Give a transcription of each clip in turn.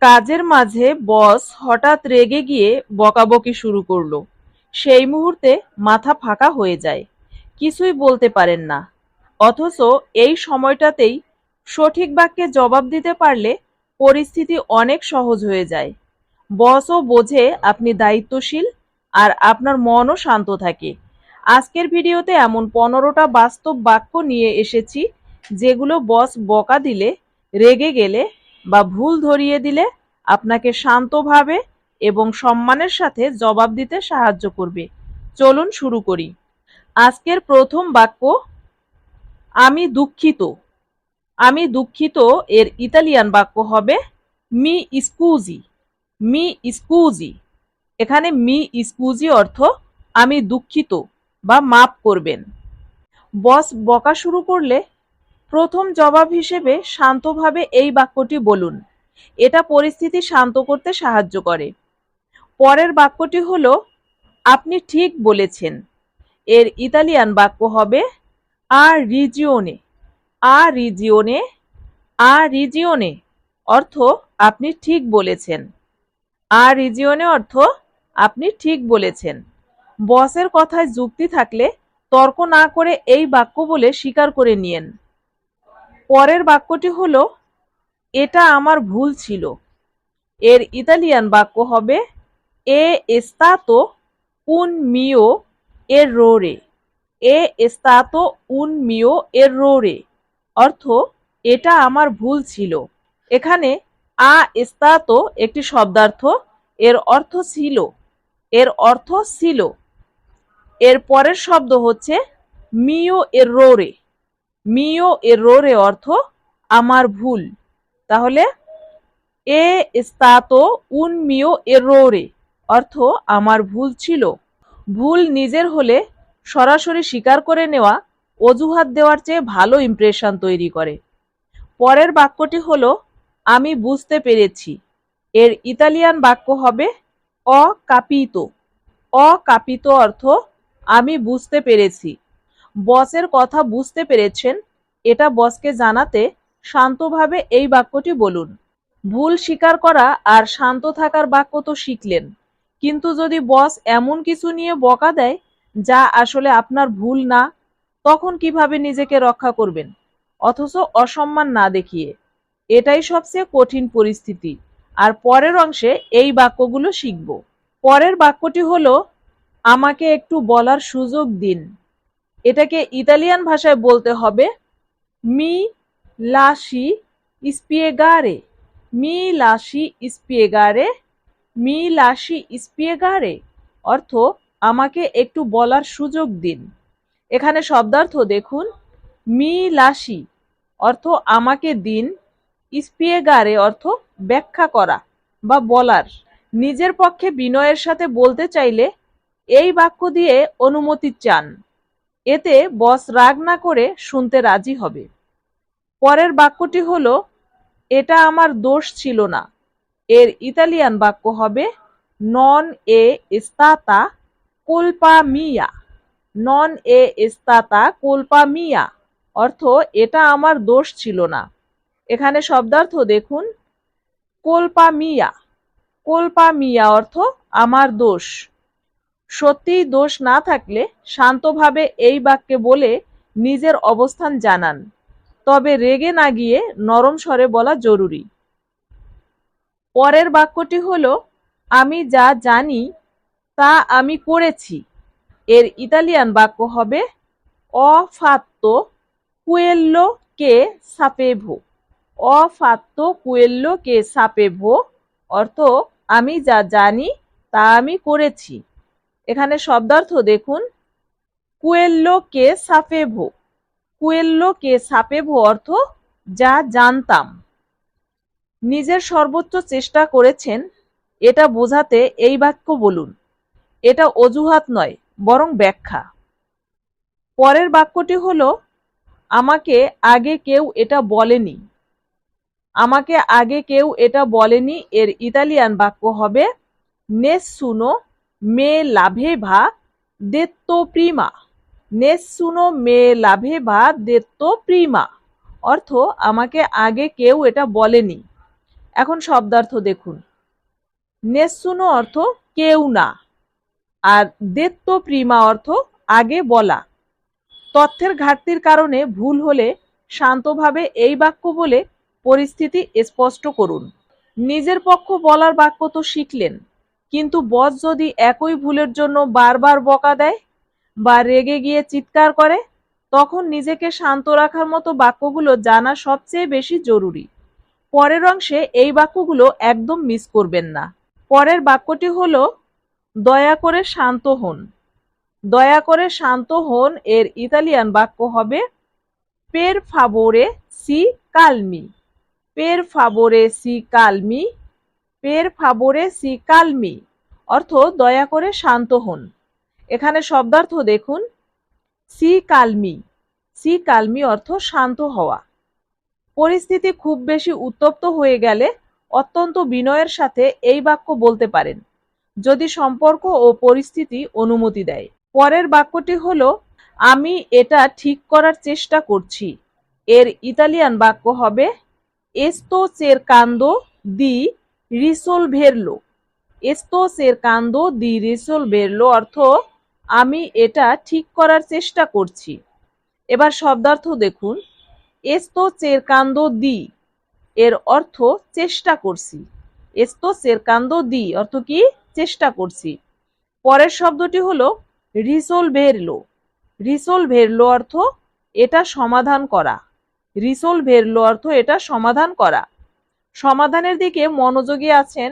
কাজের মাঝে বস হঠাৎ রেগে গিয়ে বকাবকি শুরু করলো। সেই মুহূর্তে মাথা ফাঁকা হয়ে যায়, কিছুই বলতে পারেন না। অথচ এই সময়টাতেই সঠিক বাক্যে জবাব দিতে পারলে পরিস্থিতি অনেক সহজ হয়ে যায়। বসও বোঝে আপনি দায়িত্বশীল, আর আপনার মনও শান্ত থাকে। আজকের ভিডিওতে এমন 15টা বাস্তব বাক্য নিয়ে এসেছি, যেগুলো বস বকা দিলে, রেগে গেলে বা ভুল ধরিয়ে দিলে আপনাকে শান্তভাবে এবং সম্মানের সাথে জবাব দিতে সাহায্য করবে। চলুন শুরু করি। আজকের প্রথম বাক্য, আমি দুঃখিত। আমি দুঃখিত এর ইতালিয়ান বাক্য হবে মি স্কুজি। Me scusi. এখানে মি স্কুজি অর্থ আমি দুঃখিত বা মাফ করবেন। বস বকা শুরু করলে প্রথম জবাব হিসেবে শান্তভাবে এই বাক্যটি বলুন। এটা পরিস্থিতি শান্ত করতে সাহায্য করে। পরের বাক্যটি হলো আপনি ঠিক বলেছেন। এর ইতালিয়ান বাক্য হবে আ রিজিওনে। আ রিজিওনে। আ রিজিওনে অর্থ আপনি ঠিক বলেছেন। আ রিজিওনে অর্থ আপনি ঠিক বলেছেন। বসের কথায় যুক্তি থাকলে তর্ক না করে এই বাক্য বলে স্বীকার করে নিয়েন। পরের বাক্যটি হলো এটা আমার ভুল ছিল। এর ইতালিয়ান বাক্য হবে এ স্তাতো un mio errore। এ স্তাতো un mio errore অর্থ এটা আমার ভুল ছিল। এখানে আ স্তাতো একটি শব্দার্থ, এর অর্থ ছিল। এর অর্থ ছিল। এর পরের শব্দ হচ্ছে মিও এরোরে। মিও এরোরে অর্থ আমার ভুল। তাহলে এ স্তাতো উন মিও এরোরে অর্থ আমার ভুল ছিল। ভুল নিজের হলে সরাসরি স্বীকার করে নেওয়া অজুহাত দেওয়ার চেয়ে ভালো ইমপ্রেশন তৈরি করে। পরের বাক্যটি হলো আমি বুঝতে পেরেছি। এর ইতালিয়ান বাক্য হবে অ কাপিতো। অ কাপিতো অর্থ আমি বুঝতে পেরেছি। বসের কথা বুঝতে পেরেছেন, এটা বসকে জানাতে শান্তভাবে এই বাক্যটি বলুন। ভুল স্বীকার করা আর শান্ত থাকার বাক্য তো শিখলেন, কিন্তু যদি বস এমন কিছু নিয়ে বকা দেয় যা আসলে আপনার ভুল না, তখন কিভাবে নিজেকে রক্ষা করবেন, অথচ অসম্মান না দেখিয়ে? এটাই সবচেয়ে কঠিন পরিস্থিতি। আর পরের অংশে এই বাক্যগুলো শিখব। পরের বাক্যটি হলো আমাকে একটু বলার সুযোগ দিন। এটাকে ইতালিয়ান ভাষায় বলতে হবে মি লাসি স্পিয়েগারে। মি লাসি স্পিয়েগারে। মি লাসি স্পিয়েগারে অর্থ আমাকে একটু বলার সুযোগ দিন। এখানে শব্দার্থ দেখুন, মি লাসি অর্থ আমাকে দিন, স্পিয়েগারে অর্থ ব্যাখ্যা করা বা বলার। নিজের পক্ষে বিনয়ের সাথে বলতে চাইলে এই বাক্য দিয়ে অনুমতি চান। এতে বস রাগ না করে শুনতে রাজি হবে। পরের বাক্যটি হলো এটা আমার দোষ ছিল না। এর ইতালিয়ান বাক্য হবে নন এ স্তাতা কোলপা মিয়া। নন এ স্তাতা কোলপা মিয়া অর্থ এটা আমার দোষ ছিল না। এখানে শব্দার্থ দেখুন, কোলপা মিয়া। কোলপা মিয়া অর্থ আমার দোষ। সত্যিই দোষ না থাকলে শান্তভাবে এই বাক্যে বলে নিজের অবস্থান জানান, তবে রেগে না গিয়ে নরম স্বরে বলা জরুরি। পরের বাক্যটি হলো আমি যা জানি তা আমি করেছি। এর ইতালিয়ান বাক্য হবে অ ফাত্তো কুয়েল্লো কে সাপেভো। অ ফাত্তো কুয়েল্লো কে সাপেভো অর্থ আমি যা জানি তা আমি করেছি। এখানে শব্দার্থ দেখুন, কুয়েল্লো কে সাপেভো। কুয়েল্লো কে সাপেভো অর্থ যা জানতাম। নিজের সর্বোচ্চ চেষ্টা করেছেন, এটা বোঝাতে এই বাক্য বলুন। এটা অজুহাত নয়, বরং ব্যাখ্যা। পরের বাক্যটি হলো আমাকে আগে কেউ এটা বলেনি। আমাকে আগে কেউ এটা বলেনি এর ইতালিয়ান বাক্য হবে নেসুনো মে লাভেভা দেত্তো প্রিমা। নেসুনো মে লাভেভা দেত্তো প্রিমা অর্থ আমাকে আগে কেউ এটা বলেনি। এখন শব্দার্থ দেখুন। নেসুনো অর্থ কেউ না, আর দেত্তো প্রিমা অর্থ আগে বলা। তথ্যের ঘাটতির কারণে ভুল হলে শান্তভাবে এই বাক্য বলে পরিস্থিতি স্পষ্ট করুন। নিজের পক্ষ বলার বাক্য তো শিখলেন, কিন্তু বস যদি একই ভুলের জন্য বারবার বকা দেয় বা রেগে গিয়ে চিৎকার করে, তখন নিজেকে শান্ত রাখার মতো বাক্যগুলো জানা সবচেয়ে বেশি জরুরি। পরের অংশে এই বাক্যগুলো একদম মিস করবেন না। পরের বাক্যটি হলো দয়া করে শান্ত হন। দয়া করে শান্ত হন এর ইতালিয়ান বাক্য হবে পের ফাবোরে সি কালমি। পের ফাবোরে সি কালমি। পের ফাবোরে সি কালমি অর্থ দয়া করে শান্ত হন। এখানে শব্দার্থ দেখুন। সি কালমি। সি কালমি অর্থ শান্ত হওয়া। পরিস্থিতি খুব বেশি উত্তপ্ত হয়ে গেলে অত্যন্ত বিনয়ের সাথে এই বাক্য বলতে পারেন, যদি সম্পর্ক ও পরিস্থিতি অনুমতি দেয়। পরের বাক্যটি হলো আমি এটা ঠিক করার চেষ্টা করছি। এর ইতালিয়ান বাক্য হবে এস্তো চেরকান্দো দি রিসোলভেরলো। এস্তো চেরকান্দো দি রিসোলভেরলো অর্থ আমি এটা ঠিক করার চেষ্টা করছি। এবার শব্দার্থ দেখুন। এস্তো চেরকান্দো দি এর অর্থ চেষ্টা করছি। এস্তো চেরকান্দো দি অর্থ কি? চেষ্টা করছি। পরের শব্দটি হলো রিসোলভেরলো। রিসোলভেরলো অর্থ এটা সমাধান করা। রিসোলভেরলো অর্থ এটা সমাধান করা। সমাধানের দিকে মনোযোগী আছেন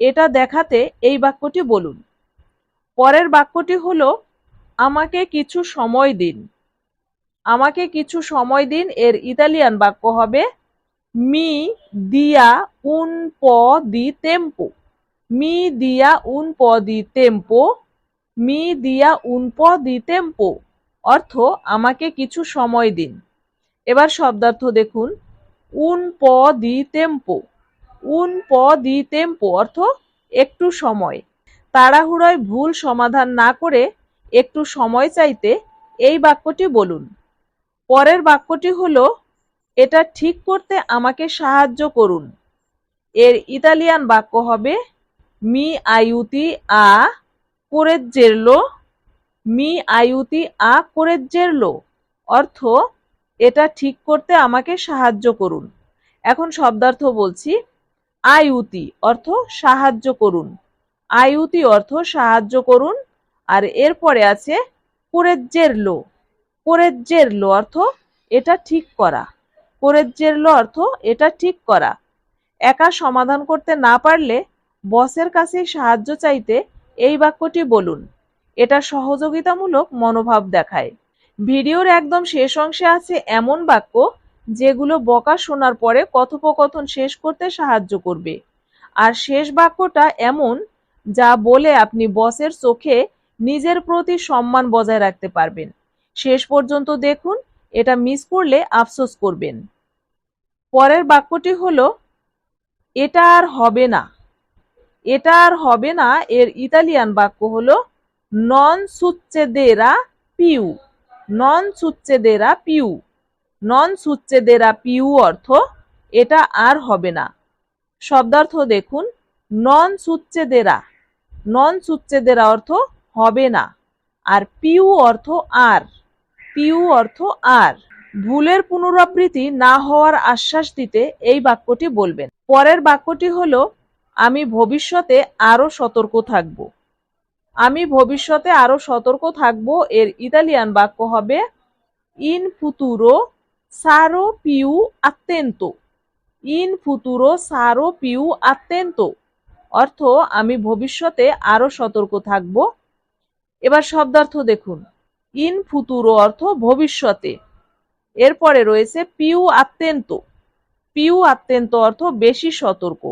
এটা দেখাতে এই বাক্যটি বলুন। পরের বাক্যটি হলো আমাকে কিছু সময় দিন। আমাকে কিছু সময় দিন এর ইতালিয়ান বাক্য হবে মি দিয়া উন প দি তেম্পো। মি দিয়া উন প দি তেম্পো। মি দিয়া উন প দি তেম্পো অর্থ আমাকে কিছু সময় দিন। এবার শব্দার্থ দেখুন। উন প দি তেম্পো। উন প দি তেম্পো অর্থ একটু সময়। তাড়াহুড়োয় ভুল সমাধান না করে একটু সময় চাইতে এই বাক্যটি বলুন। পরের বাক্যটি হলো এটা ঠিক করতে আমাকে সাহায্য করুন। এর ইতালিয়ান বাক্য হবে মি আইউতি আ কোরেজ্জেরলো। মি আইউতি আ কোরেজ্জেরলো অর্থ এটা ঠিক করতে আমাকে সাহায্য করুন। এখন শব্দার্থ বলছি। আইউতি অর্থ সাহায্য করুন। আইউতি অর্থ সাহায্য করুন। আর এরপরে আছে কোরেজ্জেরলো। কোরেজ্জেরলো অর্থ এটা ঠিক করা। কোরেজ্জেরলো অর্থ এটা ঠিক করা। একা সমাধান করতে না পারলে বসের কাছে সাহায্য চাইতে এই বাক্যটি বলুন। এটা সহযোগিতামূলক মনোভাব দেখায়। ভিডিওর একদম শেষ অংশে আছে এমন বাক্য যেগুলো বকা শোনার পরে কথোপকথন শেষ করতে সাহায্য করবে। আর শেষ বাক্যটা এমন যা বলে আপনি বসের চোখে নিজের প্রতি সম্মান বজায় রাখতে পারবেন। শেষ পর্যন্ত দেখুন, এটা মিস করলে আফসোস করবেন। পরের বাক্যটি হলো এটা আর হবে না। এটা আর হবে না এর ইতালিয়ান বাক্য হলো নন সুচ্চেদেরা পিউ। নন সুচ্চেদেরা পিউ। নন সুচ্চেদেরা পিউ অর্থ এটা আর হবে না। শব্দার্থ দেখুন। নন সুচ্চেদেরা। নন সুচ্চেদেরা অর্থ হবে না, আর পিউ অর্থ আর। পিউ অর্থ আর। ভুলের পুনরাবৃত্তি না হওয়ার আশ্বাস দিতে এই বাক্যটি বলবেন। পরের বাক্যটি হলো আমি ভবিষ্যতে আরো সতর্ক থাকব। আমি ভবিষ্যতে আরো সতর্ক থাকব এর ইতালিয়ান বাক্য হবে ইন ফুতুরো সারো পিউ আত্তেন্তো। ইন ফুতুরো সারো পিউ আত্তেন্তো অর্থ আমি ভবিষ্যতে আরো সতর্ক থাকব। এবার শব্দার্থ দেখুন। ইন ফুতুরো অর্থ ভবিষ্যতে। এরপরে রয়েছে পিউ আত্তেন্তো। পিউ আত্তেন্তো অর্থ বেশি সতর্ক।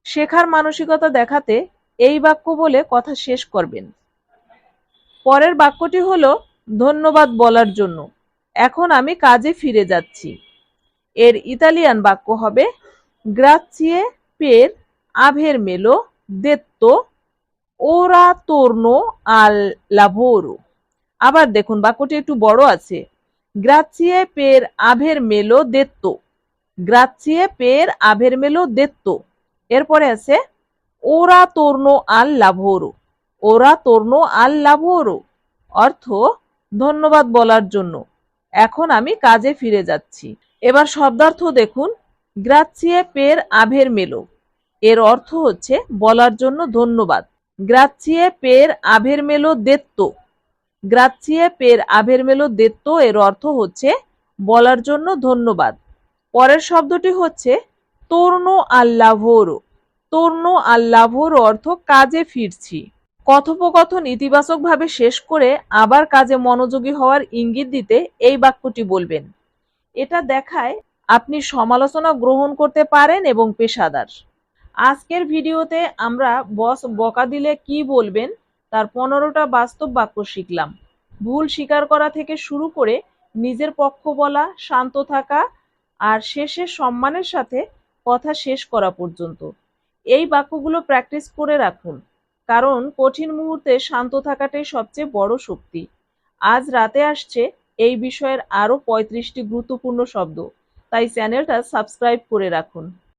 শেখার মানসিকতা দেখাতে এই বাক্য বলে কথা শেষ করবেন। পরের বাক্যটি হলো ধন্যবাদ বলার জন্য। এখন আমি কাজে ফিরে যাচ্ছি। এর ইতালিয়ান বাক্য হবে গ্রাচিয়ে পের আভেরমেলো দেত্তো ওরা তোর্নো আল লাভোরো। আবার দেখুন বাক্যটি একটু বড় আছে। গ্রাচিয়ে পের আভেরমেলো দেত্তো। গ্রাচিয়ে পের আভেরমেলো দেত্তো এরপরে আছে ওরা torno al lavoro। ওরা torno al lavoro অর্থ ধন্যবাদ বলার জন্য, এখন আমি কাজে ফিরে যাচ্ছি। এবার শব্দার্থ দেখুন। গ্রাচিয়ে পের আভের মেলো এর অর্থ হচ্ছে বলার জন্য ধন্যবাদ। গ্রাচিয়ে পের আভের মেলো দেত্তো। গ্রাচিয়ে পের আভের মেলো দেত্তো এর অর্থ হচ্ছে বলার জন্য ধন্যবাদ। পরের শব্দটি হচ্ছে তোর্নো আল্লাভোরো। তোর্নো আল্লাভোরো অর্থ কাজে ফিরছি। কথোপকথন ইতিবাচকভাবে শেষ করে আবার কাজে মনোযোগী হওয়ার ইঙ্গিত দিতে এই বাক্যটি বলবেন। এটা দেখায় আপনি সমালোচনা গ্রহণ করতে পারেন এবং পেশাদার। আজকের ভিডিওতে আমরা বস বকা দিলে কি বলবেন তার 15টা বাস্তব বাক্য শিখলাম। ভুল স্বীকার করা থেকে শুরু করে নিজের পক্ষ বলা, শান্ত থাকা আর শেষে সম্মানের সাথে কথা শেষ করা পর্যন্ত। এই বাক্যগুলো প্র্যাকটিস করে রাখুন, কারণ কঠিন মুহূর্তে শান্ত থাকাটাই সবচেয়ে বড় শক্তি। আজ রাতে আসছে এই বিষয়ের আরও 35টি গুরুত্বপূর্ণ শব্দ, তাই চ্যানেলটা সাবস্ক্রাইব করে রাখুন।